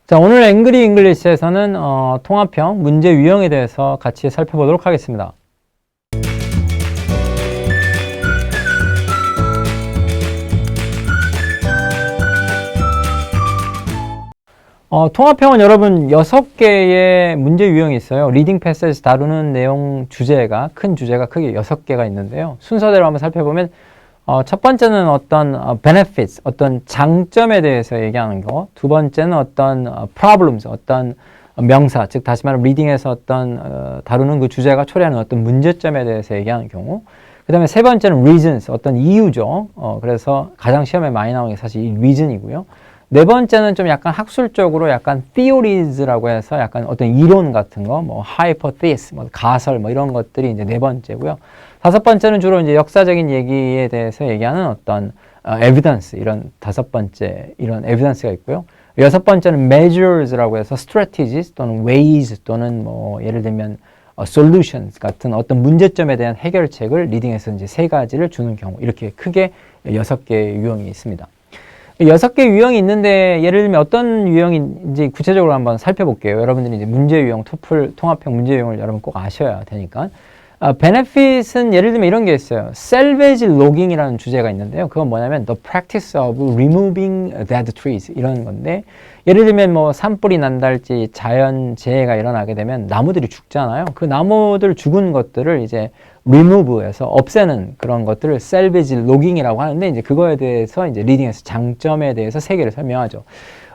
자, 오늘 앵그리 잉글리시에서는 통합형 문제 유형에 대해서 같이 살펴보도록 하겠습니다. 통합형은 여러분 6개의 문제 유형이 있어요. 리딩 패세지 다루는 내용 주제가, 큰 주제가 크게 6개가 있는데요. 순서대로 한번 살펴보면 첫 번째는 어떤 benefits, 어떤 장점에 대해서 얘기하는 거. 두 번째는 어떤 problems, 어떤 명사, 즉 다시 말하면 리딩에서 어떤 다루는 그 주제가 초래하는 어떤 문제점에 대해서 얘기하는 경우. 그 다음에 세 번째는 reasons, 어떤 이유죠. 그래서 가장 시험에 많이 나오는 게 사실 이 reason이고요. 네 번째는 좀 약간 학술적으로 약간 theories라고 해서 약간 어떤 이론 같은 거, 뭐 hypothesis, 뭐 가설, 뭐 이런 것들이 이제 네 번째고요. 다섯 번째는 주로 이제 역사적인 얘기에 대해서 얘기하는 어떤 evidence, 이런 다섯 번째 이런 evidence가 있고요. 여섯 번째는 measures라고 해서 strategies 또는 ways 또는 뭐 예를 들면 solutions 같은 어떤 문제점에 대한 해결책을 리딩에서 이제 세 가지를 주는 경우, 이렇게 크게 6개의 유형이 있습니다. 6개 유형이 있는데 예를 들면 어떤 유형인지 구체적으로 한번 살펴볼게요. 여러분들이 이제 문제 유형, 토플 통합형 문제 유형을 여러분 꼭 아셔야 되니까. benefit은 예를 들면 이런 게 있어요. salvage logging이라는 주제가 있는데요. 그건 뭐냐면 the practice of removing dead trees 이런 건데, 예를 들면 뭐 산불이 난달지 자연재해가 일어나게 되면 나무들이 죽잖아요. 그 나무들 죽은 것들을 이제 remove해서 없애는 그런 것들을 salvage logging이라고 하는데, 이제 그거에 대해서 이제 리딩에서 장점에 대해서 세 개를 설명하죠.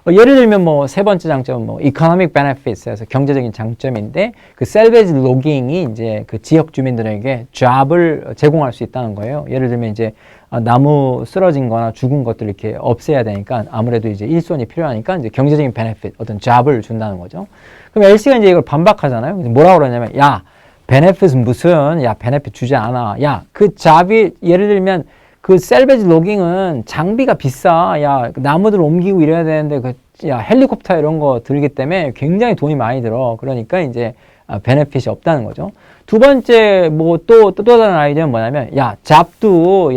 예를 들면 뭐 세 번째 장점은 뭐 economic benefits에서 경제적인 장점인데, 그 salvage logging이 이제 그 지역 주민들에게 job을 제공할 수 있다는 거예요. 예를 들면 이제 나무 쓰러진 거나 죽은 것들 이렇게 없애야 되니까 아무래도 이제 일손이 필요하니까 이제 경제적인 benefit, 어떤 job을 준다는 거죠. 그럼 LC가 이제 이걸 반박하잖아요. 뭐라고 그러냐면, 야, benefit은 무슨, 야, benefit 주지 않아. 야, 그 job이 예를 들면 그 셀베지 로깅은 장비가 비싸. 야, 나무들 옮기고 이래야 되는데 야, 헬리콥터 이런 거 들기 때문에 굉장히 돈이 많이 들어. 그러니까 이제 베네핏이 없다는 거죠. 두 번째 뭐 또 다른 아이디어는 뭐냐면, 잡도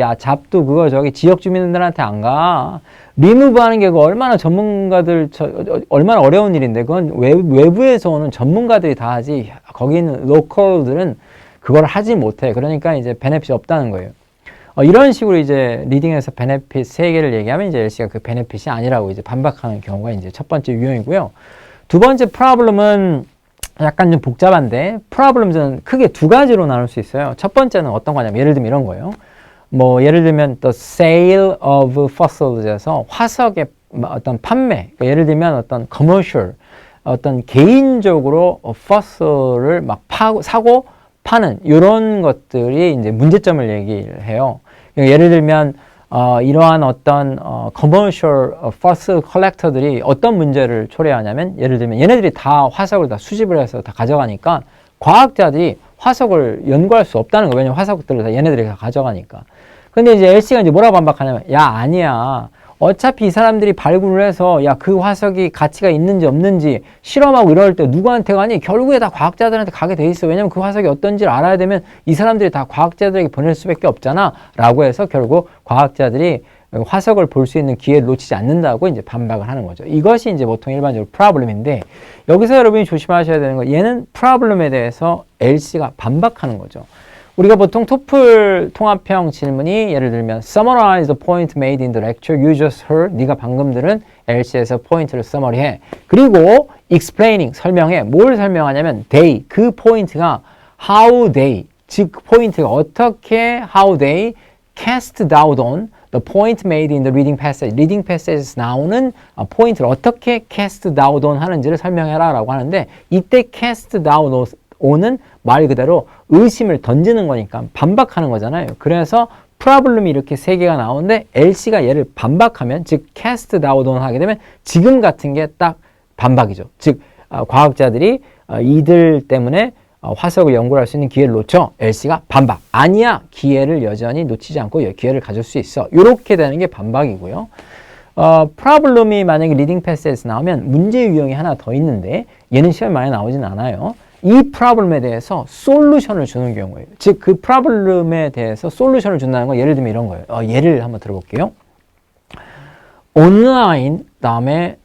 그거 저기 지역 주민들한테 안 가. 리무브 하는 게 얼마나 전문가들 얼마나 어려운 일인데, 그건 외부에서 오는 전문가들이 다 하지. 거기 있는 로컬들은 그걸 하지 못해. 그러니까 이제 베네핏이 없다는 거예요. 이런 식으로 이제 리딩에서 베네핏 세 개를 얘기하면 이제 LC가 그 베네핏이 아니라고 이제 반박하는 경우가 이제 첫 번째 유형이고요. 두 번째 프로블럼은 약간 좀 복잡한데, 프로블럼은 크게 두 가지로 나눌 수 있어요. 첫 번째는 어떤 거냐면, 예를 들면 이런 거예요. 뭐 예를 들면 the sale of fossils에서 화석의 어떤 판매, 그러니까 예를 들면 어떤 commercial, 어떤 개인적으로 fossil을 막 사고 파는 이런 것들이 이제 문제점을 얘기를 해요. 예를 들면 이러한 어떤 commercial fossil collector들이 어떤 문제를 초래하냐면, 예를 들면 얘네들이 다 화석을 다 수집을 해서 다 가져가니까 과학자들이 화석을 연구할 수 없다는 거예요. 왜냐면 화석들을 다 얘네들이 다 가져가니까. 근데 이제 LC가 이제 뭐라고 반박하냐면, 아니야. 어차피 이 사람들이 발굴을 해서 그 화석이 가치가 있는지 없는지 실험하고 이럴 때 누구한테 가니? 결국에 다 과학자들한테 가게 돼 있어. 왜냐면 그 화석이 어떤지를 알아야 되면 이 사람들이 다 과학자들에게 보낼 수밖에 없잖아. 라고 해서 결국 과학자들이 화석을 볼 수 있는 기회를 놓치지 않는다고 이제 반박을 하는 거죠. 이것이 이제 보통 일반적으로 프로블럼인데, 여기서 여러분이 조심하셔야 되는 건, 얘는 프로블럼에 대해서 LC가 반박하는 거죠. 우리가 보통 토플 통합형 질문이 예를 들면 summarize the point made in the lecture you just heard. 네가 방금 들은 LC에서 포인트를 summary해. 그리고 explaining, 설명해. 뭘 설명하냐면 they, 그 포인트가 how they, 즉 포인트가 어떻게 how they cast doubt on the point made in the reading passage. reading passage에서 나오는 포인트를 어떻게 cast doubt on 하는지를 설명해라 라고 하는데, 이때 cast doubt on은 말 그대로 의심을 던지는 거니까 반박하는 거잖아요. 그래서 프로블럼이 이렇게 세 개가 나오는데, LC가 얘를 반박하면, 즉 cast doubt on 하게 되면 지금 같은 게 딱 반박이죠. 즉 과학자들이 이들 때문에 화석을 연구할 수 있는 기회를 놓쳐. LC가 반박. 아니야. 기회를 여전히 놓치지 않고 기회를 가질 수 있어. 이렇게 되는 게 반박이고요. 프로블럼이 만약에 리딩 패스에서 나오면 문제 유형이 하나 더 있는데, 얘는 시험에 많이 나오진 않아요. 이 프로블럼에 대해서 솔루션을 주는 경우예요. 즉 그 프로블럼에 대해서 솔루션을 준다는 건 예를 들면 이런 거예요. 예를 한번 들어볼게요. 온라인, 다음에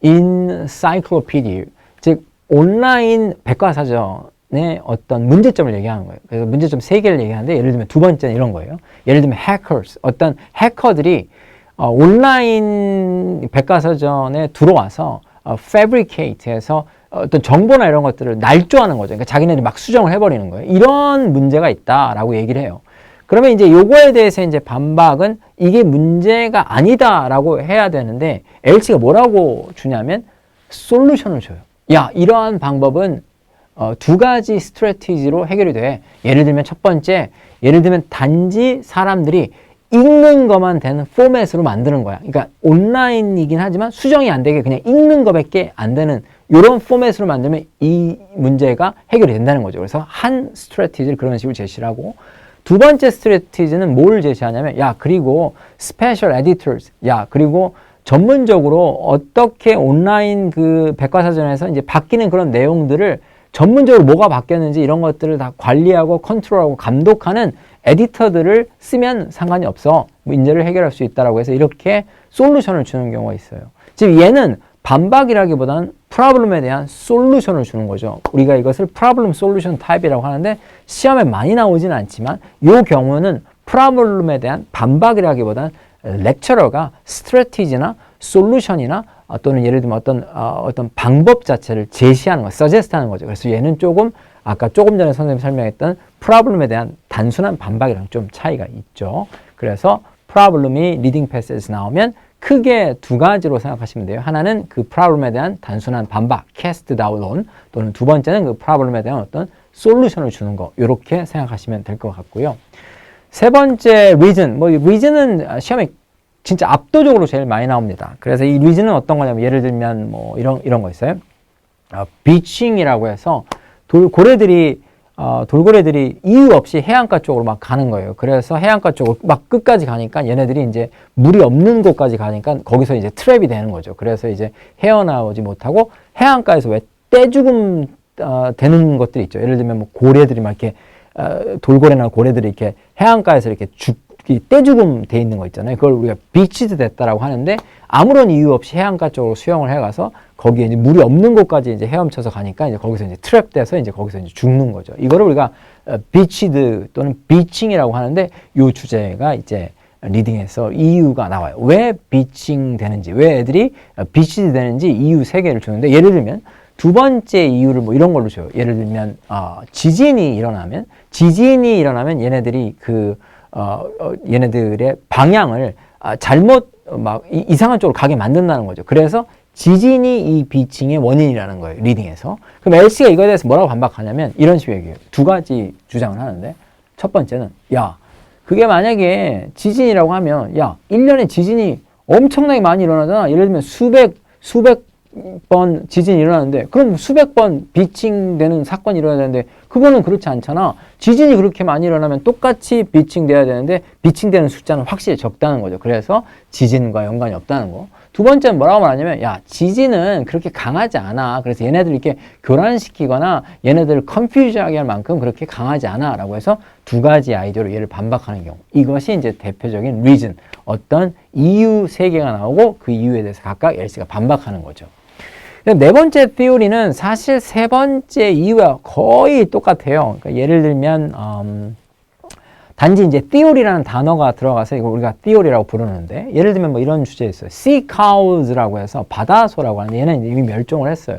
encyclopedia, 즉 온라인 백과사전의 어떤 문제점을 얘기하는 거예요. 그래서 문제점 3개를 얘기하는데 예를 들면 두 번째는 이런 거예요. 예를 들면 hackers, 어떤 해커들이 온라인 백과사전에 들어와서 fabricate해서 어떤 정보나 이런 것들을 날조하는 거죠. 그러니까 자기네들이 막 수정을 해버리는 거예요. 이런 문제가 있다라고 얘기를 해요. 그러면 이제 요거에 대해서 이제 반박은 이게 문제가 아니다라고 해야 되는데 LC가 뭐라고 주냐면 솔루션을 줘요. 야, 이러한 방법은 두 가지 스트래티지로 해결이 돼. 예를 들면 첫 번째, 예를 들면 단지 사람들이 읽는 것만 되는 포맷으로 만드는 거야. 그러니까 온라인이긴 하지만 수정이 안 되게 그냥 읽는 것밖에 안 되는 이런 포맷으로 만들면 이 문제가 해결이 된다는 거죠. 그래서 한 스트래티지를 그런 식으로 제시를 하고 두 번째 스트래티지는 뭘 제시하냐면 야, 그리고 스페셜 에디터스, 야, 그리고 전문적으로 어떻게 온라인 그 백과사전에서 이제 바뀌는 그런 내용들을 전문적으로 뭐가 바뀌었는지 이런 것들을 다 관리하고 컨트롤하고 감독하는 에디터들을 쓰면 상관이 없어. 문제를 해결할 수 있다라고 해서 이렇게 솔루션을 주는 경우가 있어요. 즉 얘는 반박이라기보다는 프로블럼에 대한 솔루션을 주는 거죠. 우리가 이것을 프로블럼 솔루션 타입이라고 하는데 시험에 많이 나오지는 않지만 이 경우는 프로블럼에 대한 반박이라기보다는 렉처러가 스트래티지나 솔루션이나 또는 예를 들면 어떤 방법 자체를 제시하는 거, 서제스트하는 거죠. 그래서 얘는 아까 조금 전에 선생님이 설명했던 프로블럼에 대한 단순한 반박이랑 좀 차이가 있죠. 그래서 프로블럼이 리딩 패스에서 나오면 크게 두 가지로 생각하시면 돼요. 하나는 그 프로블럼에 대한 단순한 반박, cast down, 또는 두 번째는 그 프로블럼에 대한 어떤 솔루션을 주는 거, 이렇게 생각하시면 될 것 같고요. 세 번째 reason, reason은 시험에 진짜 압도적으로 제일 많이 나옵니다. 그래서 이 reason은 어떤 거냐면 예를 들면 이런 거 있어요. 비칭이라고 해서 돌고래들이 이유 없이 해안가 쪽으로 막 가는 거예요. 그래서 해안가 쪽으로 막 끝까지 가니까 얘네들이 이제 물이 없는 곳까지 가니까 거기서 이제 트랩이 되는 거죠. 그래서 이제 헤어나오지 못하고 해안가에서 왜 떼죽음 되는 것들이 있죠. 예를 들면 고래들이 막 이렇게 돌고래나 고래들이 이렇게 해안가에서 이렇게 떼죽음 돼 있는 거 있잖아요. 그걸 우리가 비치드 됐다라고 하는데 아무런 이유 없이 해안가 쪽으로 수영을 해가서 거기에 이제 물이 없는 곳까지 이제 헤엄쳐서 가니까 이제 거기서 이제 트랩 돼서 이제 거기서 이제 죽는 거죠. 이거를 우리가 비치드 또는 비칭이라고 하는데 이 주제가 이제 리딩에서 이유가 나와요. 왜 비칭 되는지, 왜 애들이 비치드 되는지 이유 3개를 주는데 예를 들면 두 번째 이유를 이런 걸로 줘요. 예를 들면 지진이 일어나면 얘네들이 얘네들의 방향을 잘못 이상한 쪽으로 가게 만든다는 거죠. 그래서 지진이 이 비칭의 원인이라는 거예요. 리딩에서. 그럼 LC가 이거에 대해서 뭐라고 반박하냐면 이런 식으로 얘기해요. 두 가지 주장을 하는데 첫 번째는 야, 그게 만약에 지진이라고 하면 야, 1년에 지진이 엄청나게 많이 일어나잖아. 예를 들면 수백 번 지진이 일어나는데 그럼 수백 번 비칭되는 사건이 일어나야 되는데 그거는 그렇지 않잖아. 지진이 그렇게 많이 일어나면 똑같이 비칭돼야 되는데 비칭되는 숫자는 확실히 적다는 거죠. 그래서 지진과 연관이 없다는 거. 두 번째는 뭐라고 말하냐면 야, 지진은 그렇게 강하지 않아. 그래서 얘네들 이렇게 교란시키거나 얘네들을 컨퓨즈하게 할 만큼 그렇게 강하지 않아 라고 해서 두 가지 아이디어로 얘를 반박하는 경우, 이것이 이제 대표적인 reason, 어떤 이유 3개가 나오고 그 이유에 대해서 각각 LC가 반박하는 거죠. 네 번째 theory는 사실 세 번째 이유와 거의 똑같아요. 그러니까 예를 들면 단지 이제 theory라는 단어가 들어가서 이걸 우리가 theory라고 부르는데 예를 들면 이런 주제 있어요. sea cows라고 해서 바다소라고 하는데 얘는 이미 멸종을 했어요.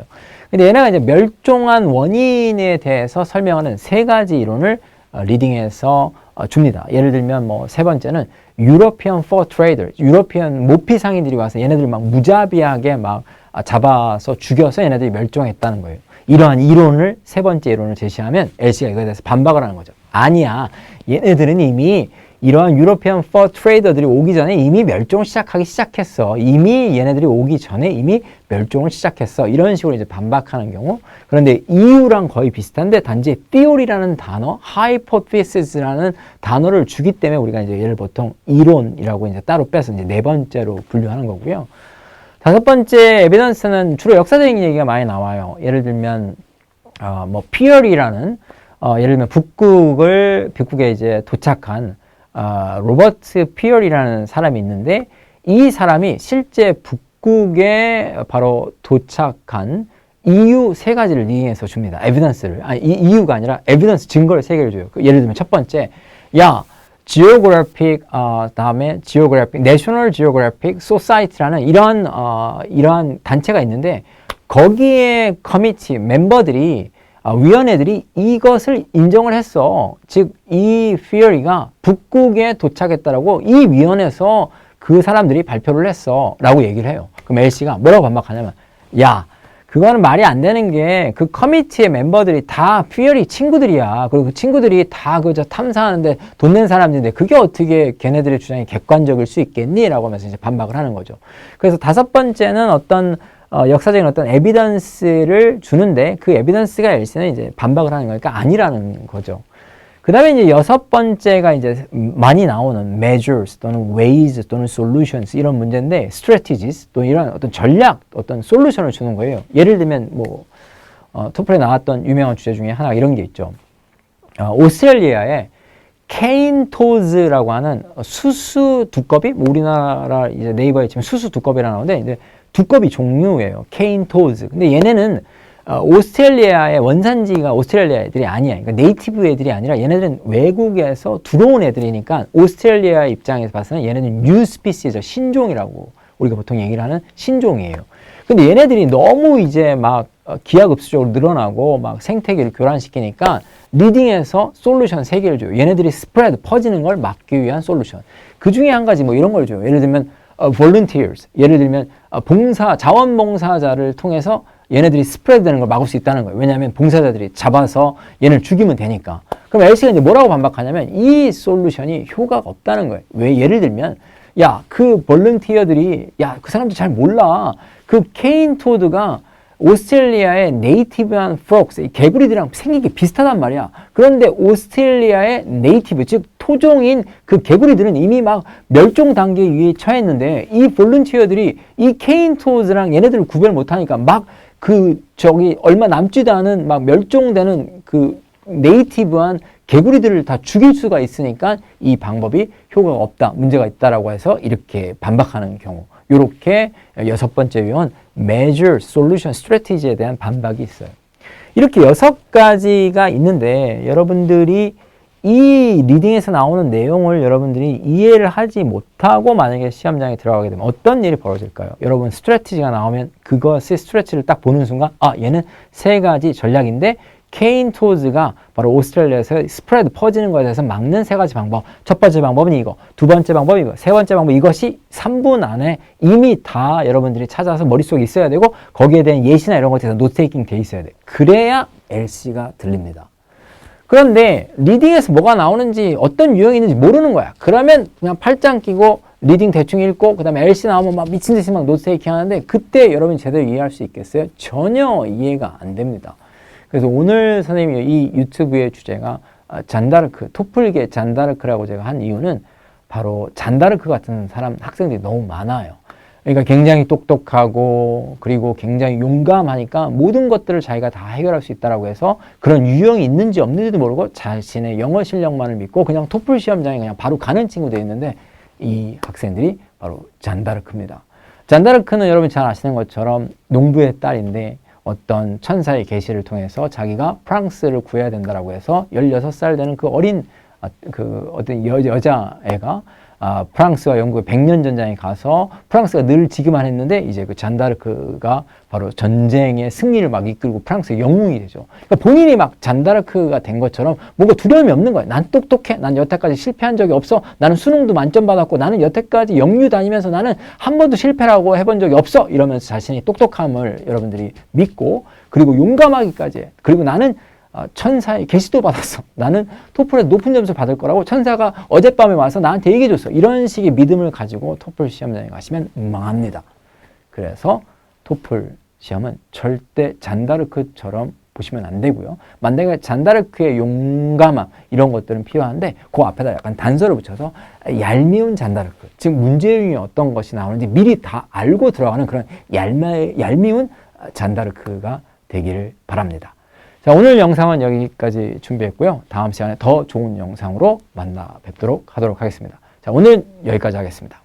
근데 얘네가 이제 멸종한 원인에 대해서 설명하는 3가지 이론을 리딩에서 줍니다. 예를 들면 세 번째는 European fur trader, 유러피언 모피 상인들이 와서 얘네들 막 무자비하게 막 잡아서 죽여서 얘네들이 멸종했다는 거예요. 이러한 이론을 세 번째 이론을 제시하면 LC가 이거에 대해서 반박을 하는 거죠. 아니야. 얘네들은 이미 이러한 유러피언 퍼 트레이더들이 오기 전에 이미 멸종을 시작했어. 이미 얘네들이 오기 전에 이미 멸종을 시작했어. 이런 식으로 이제 반박하는 경우. 그런데 이유랑 거의 비슷한데 단지 theory라는 단어, hypothesis라는 단어를 주기 때문에 우리가 이제 얘를 보통 이론이라고 이제 따로 빼서 이제 4번째로 분류하는 거고요. 5번째 에비던스는 주로 역사적인 얘기가 많이 나와요. 예를 들면 피어리라는 예를 들면 북극에 이제 도착한 로버트 피어리라는 사람이 있는데 이 사람이 실제 북극에 바로 도착한 이유 세 가지를 리딩해서 줍니다. 에비던스를. 아니, 이유가 아니라 에비던스, 증거를 세 개를 줘요. 예를 들면 첫 번째, 야, Geographic, 다음에 Geographic, National Geographic Society라는 이러한 단체가 있는데, 거기에 커미티 멤버들이, 위원회들이 이것을 인정을 했어. 즉, 이 theory가 북극에 도착했다라고 이 위원회에서 그 사람들이 발표를 했어. 라고 얘기를 해요. 그럼 LC가 뭐라고 반박하냐면, 야, 그거는 말이 안 되는 게 그 커미티의 멤버들이 다 퓨어리 친구들이야. 그리고 그 친구들이 다 그저 탐사하는데 돈 낸 사람들인데 그게 어떻게 걔네들의 주장이 객관적일 수 있겠니? 라고 하면서 이제 반박을 하는 거죠. 그래서 다섯 번째는 어떤 역사적인 어떤 에비던스를 주는데 그 에비던스가 LC는 이제 반박을 하는 거니까 아니라는 거죠. 그 다음에 이제 여섯 번째가 이제 많이 나오는 measures 또는 ways 또는 solutions 이런 문제인데 strategies 또 이런 어떤 전략, 어떤 솔루션을 주는 거예요. 예를 들면 뭐 토플에 나왔던 유명한 주제 중에 하나 이런 게 있죠. 오스트레일리아에 케인토즈라고 하는 수수 두꺼비, 뭐 우리나라 이제 네이버에 치면 수수 두꺼비라 나오는데 이제 두꺼비 종류예요. 케인토즈. 근데 얘네는 오스트레일리아의 원산지가 오스트레일리아 애들이 아니야. 그러니까 네이티브 애들이 아니라 얘네들은 외국에서 들어온 애들이니까 오스트레일리아 입장에서 봤을 때 얘네는 뉴 스피시즈, 신종이라고 우리가 보통 얘기를 하는 신종이에요. 근데 얘네들이 너무 이제 막 기하급수적으로 늘어나고 막 생태계를 교란시키니까 리딩에서 솔루션 3개를 줘요. 얘네들이 스프레드, 퍼지는 걸 막기 위한 솔루션. 그 중에 한 가지 뭐 이런 걸 줘요. 예를 들면 volunteers, 예를 들면 자원봉사자를 통해서 얘네들이 스프레드 되는 걸 막을 수 있다는 거예요. 왜냐하면 봉사자들이 잡아서 얘네를 죽이면 되니까. 그럼 LC가 이제 뭐라고 반박하냐면 이 솔루션이 효과가 없다는 거예요. 왜? 예를 들면 야, 그 볼런티어들이 야, 그 사람들 잘 몰라. 그 케인 토드가 오스트레일리아의 네이티브한 프록스, 개구리들이랑 생긴 게 비슷하단 말이야. 그런데 오스트레일리아의 네이티브, 즉 토종인 그 개구리들은 이미 막 멸종 단계 위에 처했는데 이 볼런티어들이 이 케인 토드랑 얘네들을 구별 못하니까 막 얼마 남지도 않은 막 멸종되는 그 네이티브한 개구리들을 다 죽일 수가 있으니까 이 방법이 효과가 없다, 문제가 있다라고 해서 이렇게 반박하는 경우. 이렇게 여섯 번째 요원 measure, solution, strategy에 대한 반박이 있어요. 이렇게 6가지가 있는데 여러분들이 이 리딩에서 나오는 내용을 여러분들이 이해를 하지 못하고 만약에 시험장에 들어가게 되면 어떤 일이 벌어질까요? 여러분 스트래티지가 나오면 그것의 스트래티지를 딱 보는 순간 얘는 3가지 전략인데 케인 토즈가 바로 오스트레일리아에서 스프레드 퍼지는 것에 대해서 막는 3가지 방법. 첫 번째 방법은 이거, 두 번째 방법은 이거, 세 번째 방법 이것이 3분 안에 이미 다 여러분들이 찾아서 머릿속에 있어야 되고 거기에 대한 예시나 이런 것에 대해서 노트테이킹 돼 있어야 돼. 그래야 LC가 들립니다. 그런데 리딩에서 뭐가 나오는지 어떤 유형이 있는지 모르는 거야. 그러면 그냥 팔짱 끼고 리딩 대충 읽고 그 다음에 LC 나오면 막 미친 듯이 막 노트테이킹 하는데 그때 여러분이 제대로 이해할 수 있겠어요? 전혀 이해가 안 됩니다. 그래서 오늘 선생님이 이 유튜브의 주제가 잔다르크, 토플계 잔다르크라고 제가 한 이유는 바로 잔다르크 같은 사람, 학생들이 너무 많아요. 그러니까 굉장히 똑똑하고 그리고 굉장히 용감하니까 모든 것들을 자기가 다 해결할 수 있다라고 해서 그런 유형이 있는지 없는지도 모르고 자신의 영어 실력만을 믿고 그냥 토플 시험장에 그냥 바로 가는 친구들이 있는데 이 학생들이 바로 잔다르크입니다. 잔다르크는 여러분 잘 아시는 것처럼 농부의 딸인데 어떤 천사의 계시를 통해서 자기가 프랑스를 구해야 된다라고 해서 16살 되는 그 어린 어떤 여자애가 프랑스와 영국의 100년 전장에 가서 프랑스가 늘 지기만 했는데 이제 그 잔다르크가 바로 전쟁의 승리를 막 이끌고 프랑스의 영웅이 되죠. 그러니까 본인이 막 잔다르크가 된 것처럼 뭔가 두려움이 없는 거예요. 난 똑똑해. 난 여태까지 실패한 적이 없어. 나는 수능도 만점 받았고 나는 여태까지 영유 다니면서 나는 한 번도 실패라고 해본 적이 없어. 이러면서 자신이 똑똑함을 여러분들이 믿고 그리고 용감하기까지 해. 그리고 나는 천사의 계시도 받았어. 나는 토플에 높은 점수 받을 거라고 천사가 어젯밤에 와서 나한테 얘기해 줬어. 이런 식의 믿음을 가지고 토플 시험장에 가시면 망합니다. 그래서 토플 시험은 절대 잔다르크처럼 보시면 안 되고요. 만약에 잔다르크의 용감함 이런 것들은 필요한데 그 앞에다 약간 단서를 붙여서 얄미운 잔다르크, 즉 문제유형이 어떤 것이 나오는지 미리 다 알고 들어가는 그런 얄미운 잔다르크가 되기를 바랍니다. 자, 오늘 영상은 여기까지 준비했고요. 다음 시간에 더 좋은 영상으로 만나 뵙도록 하도록 하겠습니다. 자, 오늘 여기까지 하겠습니다.